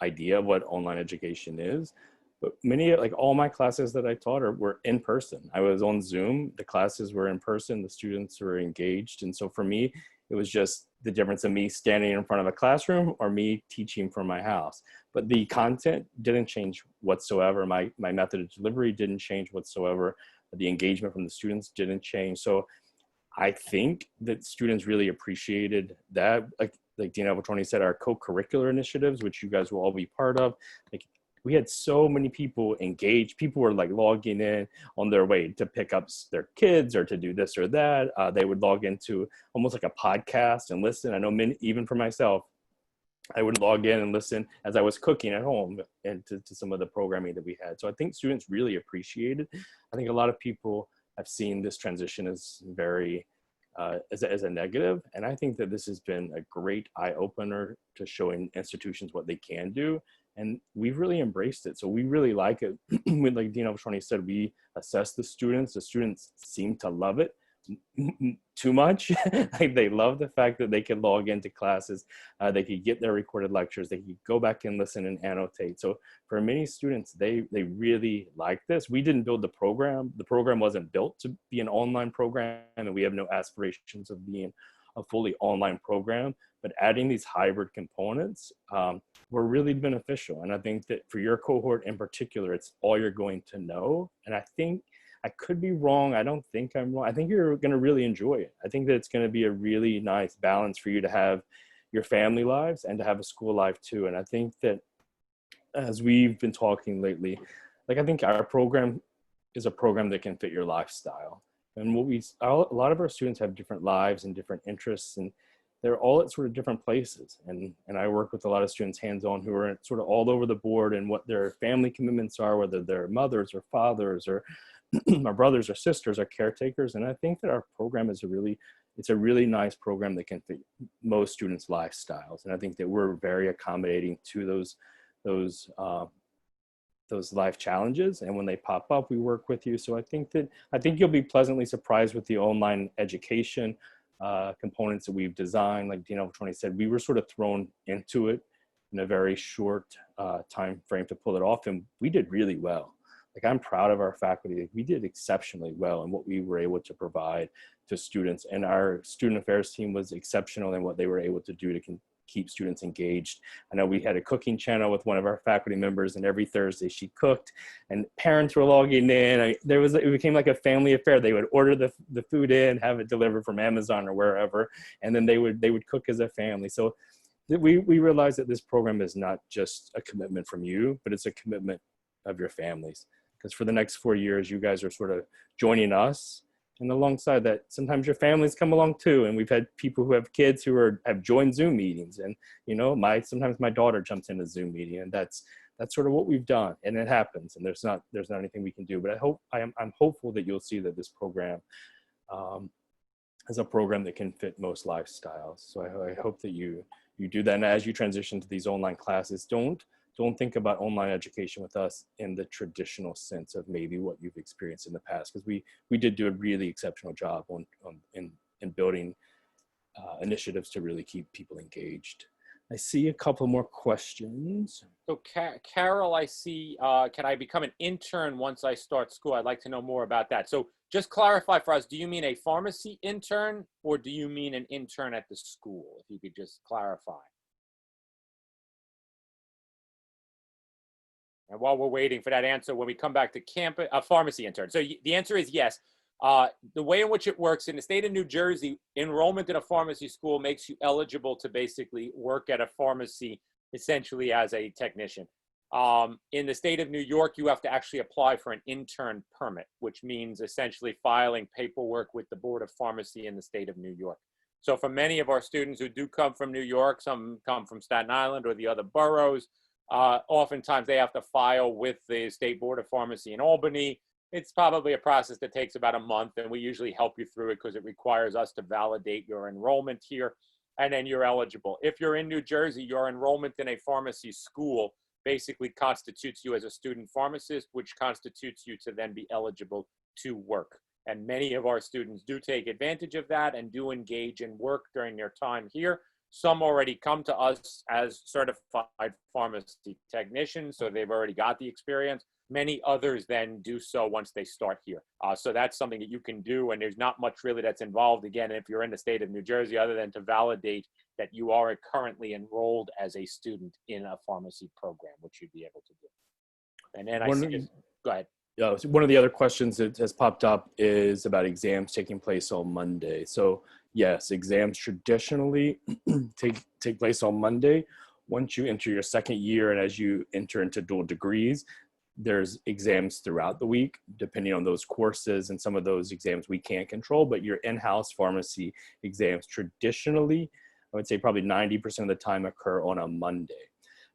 idea of what online education is, but many, like all my classes that I taught were in person. I was on Zoom, the classes were in person, the students were engaged. And so for me, it was just the difference of me standing in front of a classroom or me teaching from my house. But the content didn't change whatsoever. My method of delivery didn't change whatsoever. The engagement from the students didn't change. So I think that students really appreciated that. Like Dean Avaltroni said, our co-curricular initiatives, which you guys will all be part of, like we had so many people engaged. People were like logging in on their way to pick up their kids or to do this or that. They would log into almost like a podcast and listen. I know even for myself, I would log in and listen as I was cooking at home and to some of the programming that we had. So I think students really appreciated. I think a lot of people have seen this transition as very, as a negative. And I think that this has been a great eye-opener to showing institutions what they can do. And we've really embraced it. So we really like it. Like Dean Avaltroni said, we assess the students. The students seem to love it too much. Like they love the fact that they can log into classes. They could get their recorded lectures. They could go back and listen and annotate. So for many students, they really like this. We didn't build the program. The program wasn't built to be an online program, and we have no aspirations of being a fully online program, but adding these hybrid components were really beneficial. And I think that for your cohort in particular, it's all you're going to know. And I think I could be wrong. I don't think I'm wrong. I think you're going to really enjoy it. I think that it's going to be a really nice balance for you to have your family lives and to have a school life too. And I think that as we've been talking lately, like I think our program is a program that can fit your lifestyle. And a lot of our students have different lives and different interests, and they're all at sort of different places. And I work with a lot of students hands-on who are sort of all over the board and what their family commitments are, whether they're mothers or fathers or our brothers or sisters or caretakers. And I think that our program is it's a really nice program that can fit most students' lifestyles. And I think that we're very accommodating to those life challenges. And when they pop up, we work with you. So I think you'll be pleasantly surprised with the online education components that we've designed. Like Dean Avaltroni said, we were sort of thrown into it in a very short time frame to pull it off. And we did really well. Like, I'm proud of our faculty. We did exceptionally well in what we were able to provide to students. And our student affairs team was exceptional in what they were able to do to keep students engaged. I know we had a cooking channel with one of our faculty members, and every Thursday she cooked, and parents were logging in. It became like a family affair. They would order the food in, have it delivered from Amazon or wherever, and then they would cook as a family. So we realized that this program is not just a commitment from you, but it's a commitment of your families. Because for the next 4 years, you guys are sort of joining us. And alongside that, sometimes your families come along too. And we've had people who have kids who have joined Zoom meetings. And, sometimes my daughter jumps in a Zoom meeting, and that's sort of what we've done. And it happens, and there's not anything we can do. But I'm hopeful that you'll see that this program is a program that can fit most lifestyles. So I hope that you do that. And as you transition to these online classes, don't think about online education with us in the traditional sense of maybe what you've experienced in the past, because we did do a really exceptional job in building initiatives to really keep people engaged. I see a couple more questions. So Carol, I see, can I become an intern once I start school? I'd like to know more about that. So just clarify for us, do you mean a pharmacy intern or do you mean an intern at the school? If you could just clarify. And while we're waiting for that answer, when we come back to campus, a pharmacy intern. So the answer is yes. The way in which it works in the state of New Jersey, enrollment in a pharmacy school makes you eligible to basically work at a pharmacy, essentially as a technician. In the state of New York, you have to actually apply for an intern permit, which means essentially filing paperwork with the Board of Pharmacy in the state of New York. So for many of our students who do come from New York, some come from Staten Island or the other boroughs, oftentimes they have to file with the State Board of Pharmacy in Albany. It's probably a process that takes about a month, and we usually help you through it because it requires us to validate your enrollment here, and then you're eligible. If you're in New Jersey, your enrollment in a pharmacy school basically constitutes you as a student pharmacist, which constitutes you to then be eligible to work. And many of our students do take advantage of that and do engage in work during their time here. Some already come to us as certified pharmacy technicians, so they've already got the experience. Many others then do so once they start here. So that's something that you can do, and there's not much really that's involved, again, if you're in the state of New Jersey, other than to validate that you are currently enrolled as a student in a pharmacy program, which you'd be able to do. And then go ahead. Yeah, so one of the other questions that has popped up is about exams taking place on Monday. So yes, exams traditionally take place on Monday. Once you enter your second year and as you enter into dual degrees, there's exams throughout the week, depending on those courses, and some of those exams we can't control, but your in-house pharmacy exams traditionally, I would say probably 90% of the time, occur on a Monday.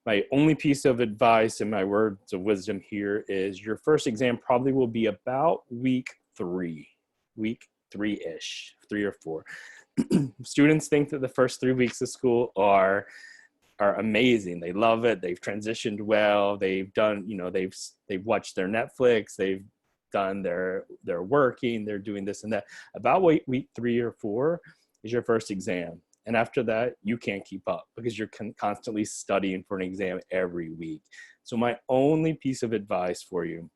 My only piece of advice and my words of wisdom here is your first exam probably will be about week 3-ish, 3 or 4. Students think that the first 3 weeks of school are amazing. They love it. They've transitioned well. They've done, they've watched their Netflix. They've done they're working. They're doing this and that. About week 3 or 4 is your first exam. And after that, you can't keep up because you're constantly studying for an exam every week. So my only piece of advice for you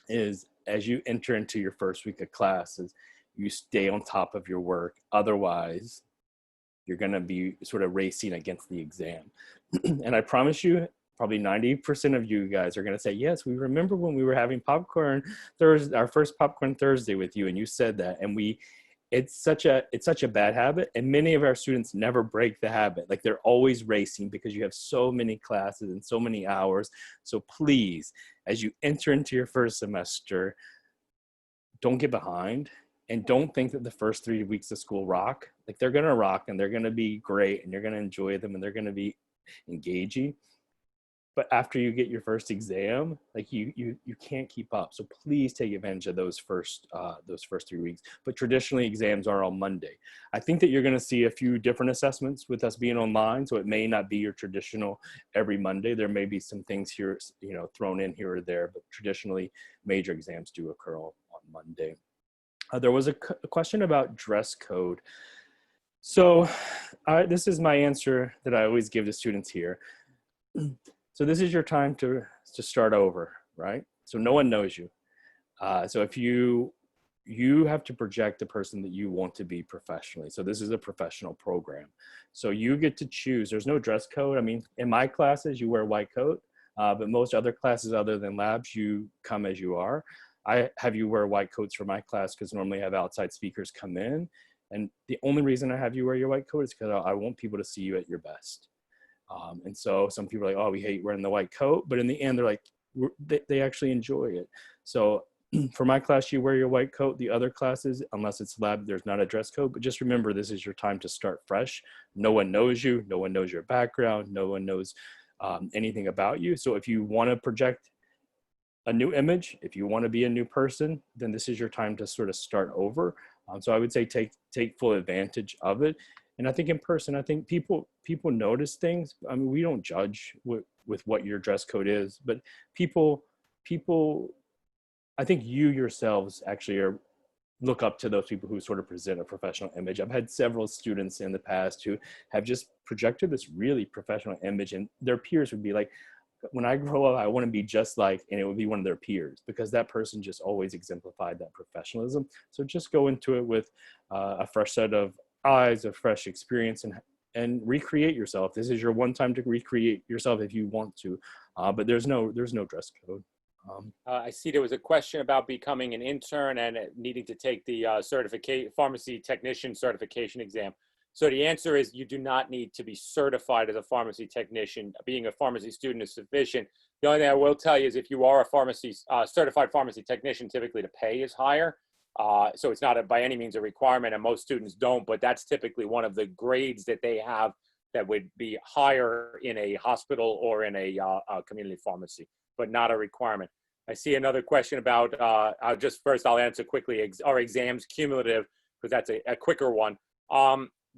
is, as you enter into your first week of class, is you stay on top of your work. Otherwise, you're going to be sort of racing against the exam. And I promise you, probably 90% of you guys are going to say, yes, we remember when we were having popcorn Thursday, our first popcorn Thursday with you, and you said that. And it's such a bad habit, and many of our students never break the habit. Like, they're always racing because you have so many classes and so many hours. So please, as you enter into your first semester, don't get behind, and don't think that the first 3 weeks of school rock. Like, they're going to rock, and they're going to be great, and you're going to enjoy them, and they're going to be engaging. But after you get your first exam, like, you can't keep up. So please take advantage of those first 3 weeks. But traditionally, exams are on Monday. I think that you're going to see a few different assessments with us being online. So it may not be your traditional every Monday. There may be some things here, thrown in here or there. But traditionally, major exams do occur on Monday. There was a question about dress code. So this is my answer that I always give to students here. So this is your time to start over, right? So no one knows you. So if you have to project the person that you want to be professionally. So this is a professional program. So you get to choose. There's no dress code. I mean, in my classes, you wear a white coat, but most other classes other than labs, you come as you are. I have you wear white coats for my class because normally I have outside speakers come in. And the only reason I have you wear your white coat is because I want people to see you at your best. And so some people are like, oh, we hate wearing the white coat. But in the end, they're like, they actually enjoy it. So for my class, you wear your white coat. The other classes, unless it's lab, there's not a dress code. But just remember, this is your time to start fresh. No one knows you. No one knows your background. No one knows anything about you. So if you want to project a new image, if you want to be a new person, then this is your time to sort of start over. So I would say take full advantage of it. And I think in person, I think people notice things. I mean, we don't judge with what your dress code is, but people, I think you yourselves actually look up to those people who sort of present a professional image. I've had several students in the past who have just projected this really professional image, and their peers would be like, when I grow up, I want to be just like, and it would be one of their peers, because that person just always exemplified that professionalism. So just go into it with a fresh set of eyes, a fresh experience, and recreate yourself. This is your one time to recreate yourself if you want to, but there's no dress code. I see there was a question about becoming an intern and needing to take the pharmacy technician certification exam. So the answer is you do not need to be certified as a pharmacy technician. Being a pharmacy student is sufficient. The only thing I will tell you is if you are a certified pharmacy technician, typically the pay is higher. So it's not by any means a requirement, and most students don't, but that's typically one of the grades that they have that would be higher in a hospital or in a community pharmacy, but not a requirement. I see another question about, I'll answer quickly, are exams cumulative? Because that's a quicker one.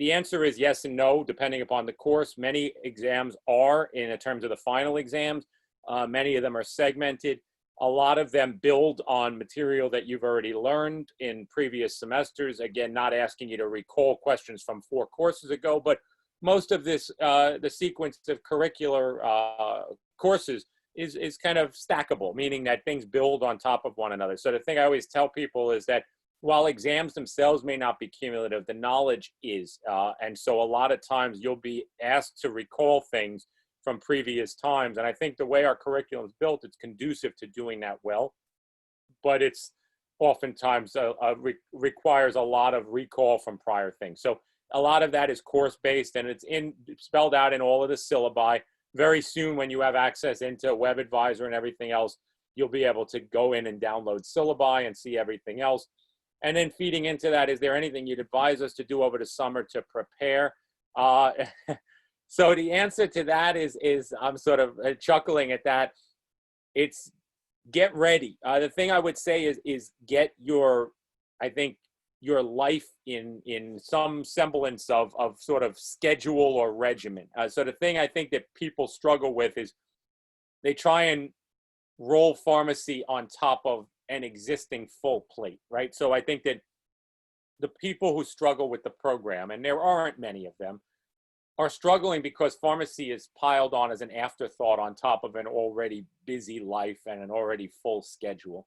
The answer is yes and no, depending upon the course. Many exams are in terms of the final exams. Many of them are segmented. A lot of them build on material that you've already learned in previous semesters. Again, not asking you to recall questions from 4 courses ago, but most of this, the sequence of curricular courses is kind of stackable, meaning that things build on top of one another. So the thing I always tell people is that while exams themselves may not be cumulative, the knowledge is. And so a lot of times you'll be asked to recall things from previous times. And I think the way our curriculum is built, it's conducive to doing that well. But it's oftentimes requires a lot of recall from prior things. So a lot of that is course-based, and it's spelled out in all of the syllabi. Very soon, when you have access into Web Advisor and everything else, you'll be able to go in and download syllabi and see everything else. And then feeding into that, is there anything you'd advise us to do over the summer to prepare? So the answer to that is I'm sort of chuckling at that. It's get ready. The thing I would say is get your life in some semblance of sort of schedule or regimen. So the thing I think that people struggle with is they try and roll pharmacy on top of an existing full plate, right? So I think that the people who struggle with the program, and there aren't many of them, are struggling because pharmacy is piled on as an afterthought on top of an already busy life and an already full schedule.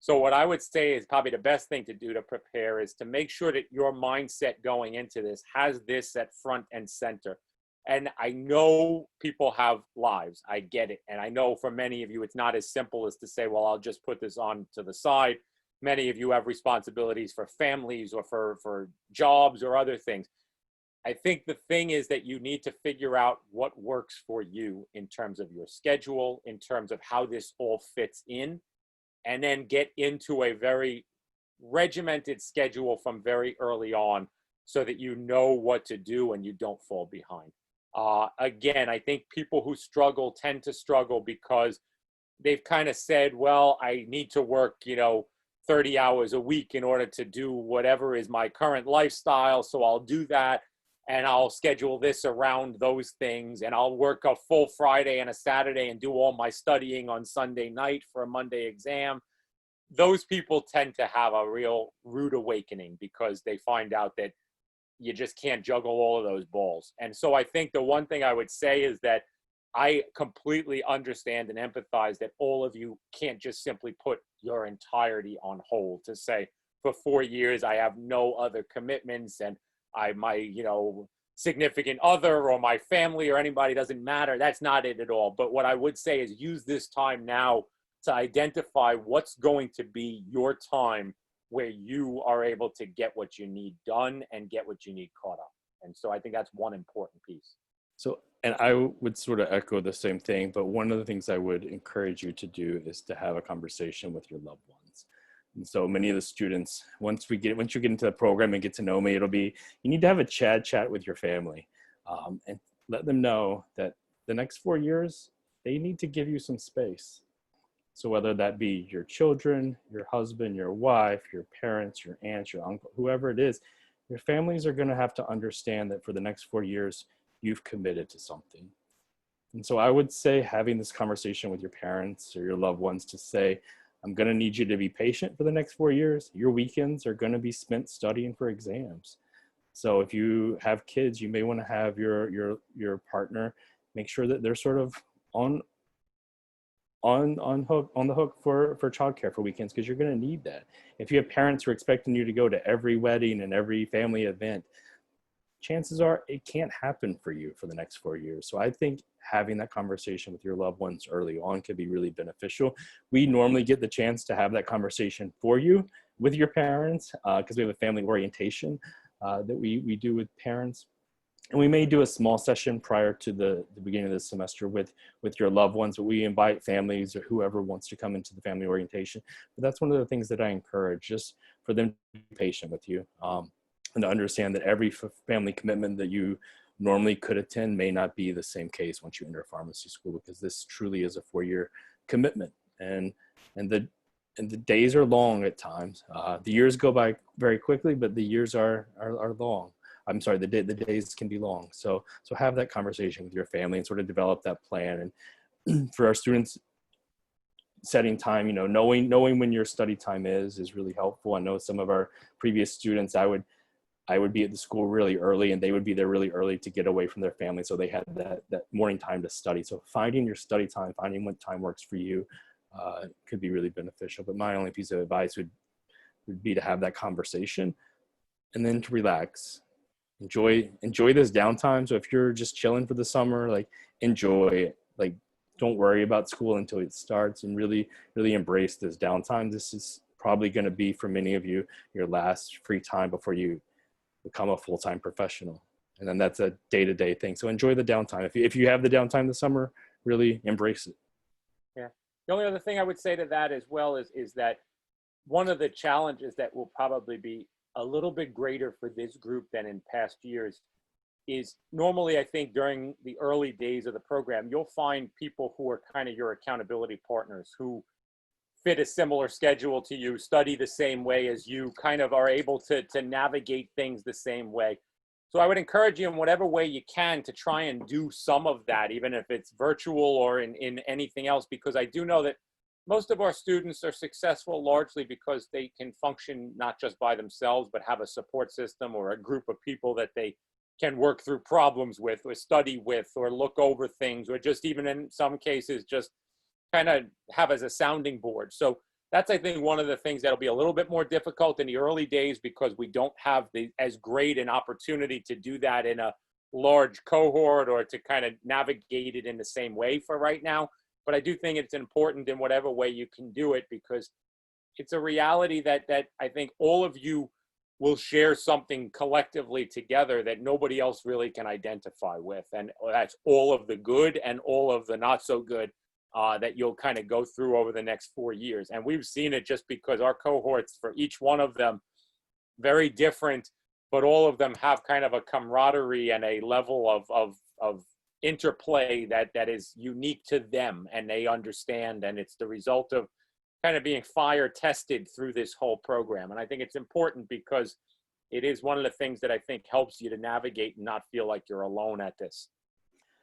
So what I would say is probably the best thing to do to prepare is to make sure that your mindset going into this has this at front and center. And I know people have lives. I get it. And I know for many of you, it's not as simple as to say, well, I'll just put this on to the side. Many of you have responsibilities for families or for jobs or other things. I think the thing is that you need to figure out what works for you in terms of your schedule, in terms of how this all fits in, and then get into a very regimented schedule from very early on so that you know what to do and you don't fall behind. Again, I think people who struggle tend to struggle because they've kind of said, well, I need to work, 30 hours a week in order to do whatever is my current lifestyle. So I'll do that. And I'll schedule this around those things, and I'll work a full Friday and a Saturday and do all my studying on Sunday night for a Monday exam. Those people tend to have a real rude awakening because they find out that you just can't juggle all of those balls. And so I think the one thing I would say is that I completely understand and empathize that all of you can't just simply put your entirety on hold to say, for 4 years, I have no other commitments, and my significant other or my family or anybody doesn't matter. That's not it at all. But what I would say is use this time now to identify what's going to be your time where you are able to get what you need done and get what you need caught up. And so I think that's one important piece. So, and I would sort of echo the same thing, but one of the things I would encourage you to do is to have a conversation with your loved ones. And so many of the students, once you get into the program and get to know me, you need to have a chat with your family, and let them know that the next 4 years, they need to give you some space. So whether that be your children, your husband, your wife, your parents, your aunts, your uncle, whoever it is, your families are going to have to understand that for the next 4 years, you've committed to something. And so I would say having this conversation with your parents or your loved ones to say, I'm going to need you to be patient for the next 4 years. Your weekends are going to be spent studying for exams. So if you have kids, you may want to have your partner make sure that they're sort of on the hook for childcare for weekends, because you're going to need that. If you have parents who are expecting you to go to every wedding and every family event, chances are it can't happen for you for the next 4 years. So I think having that conversation with your loved ones early on could be really beneficial. We normally get the chance to have that conversation for you with your parents because we have a family orientation that we do with parents. And we may do a small session prior to the beginning of the semester with your loved ones, but we invite families or whoever wants to come into the family orientation. But that's one of the things that I encourage, just for them to be patient with you. And to understand that every family commitment that you normally could attend may not be the same case once you enter pharmacy school, because this truly is a 4-year commitment. And the days are long at times. The years go by very quickly, but the years are long. I'm sorry, the days can be long. So have that conversation with your family and sort of develop that plan. And for our students, setting time, knowing when your study time is really helpful. I know some of our previous students, I would be at the school really early and they would be there really early to get away from their family. So they had that morning time to study. So finding your study time, finding what time works for you could be really beneficial. But my only piece of advice would be to have that conversation and then to relax. Enjoy this downtime. So if you're just chilling for the summer, like enjoy it. Like don't worry about school until it starts, and really, really embrace this downtime. This is probably going to be for many of you your last free time before you become a full-time professional. And then that's a day-to-day thing. So enjoy the downtime. If you have the downtime this summer, really embrace it. Yeah. The only other thing I would say to that as well is that one of the challenges that will probably be a little bit greater for this group than in past years is normally, I think, during the early days of the program, you'll find people who are kind of your accountability partners who fit a similar schedule to you, study the same way as you, kind of are able to navigate things the same way. So I would encourage you in whatever way you can to try and do some of that, even if it's virtual or in anything else, because I do know that most of our students are successful largely because they can function not just by themselves, but have a support system or a group of people that they can work through problems with or study with or look over things, or just even in some cases, just kind of have as a sounding board. So that's, I think, one of the things that'll be a little bit more difficult in the early days, because we don't have as great an opportunity to do that in a large cohort or to kind of navigate it in the same way for right now. But I do think it's important in whatever way you can do it, because it's a reality that I think all of you will share something collectively together that nobody else really can identify with. And that's all of the good and all of the not so good that you'll kind of go through over the next 4 years. And we've seen it just because our cohorts, for each one of them, very different, but all of them have kind of a camaraderie and a level of interplay that is unique to them, and they understand. And it's the result of kind of being fire tested through this whole program. And I think it's important, because it is one of the things that I think helps you to navigate and not feel like you're alone at this.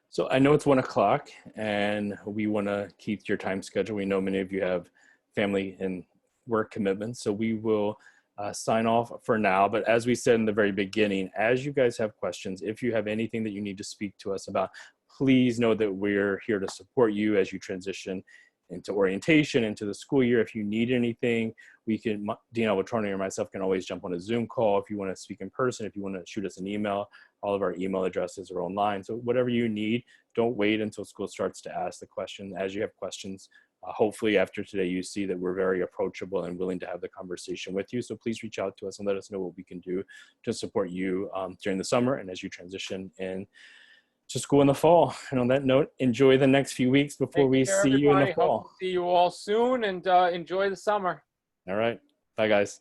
So I know it's 1 o'clock and we want to keep your time schedule. We know many of you have family and work commitments, so we will sign off for now. But as we said in the very beginning, as you guys have questions, if you have anything that you need to speak to us about, please know that we're here to support you as you transition into orientation, into the school year. If you need anything, we can, Dean Avaltroni or myself can always jump on a Zoom call. If you want to speak in person, if you want to shoot us an email, all of our email addresses are online. So whatever you need, don't wait until school starts to ask the question. As you have questions, hopefully after today, you see that we're very approachable and willing to have the conversation with you. So please reach out to us and let us know what we can do to support you during the summer and as you transition in to school in the fall. And on that note, enjoy the next few weeks before we see you in the fall. Hope to see you all soon, and enjoy the summer. All right. Bye, guys.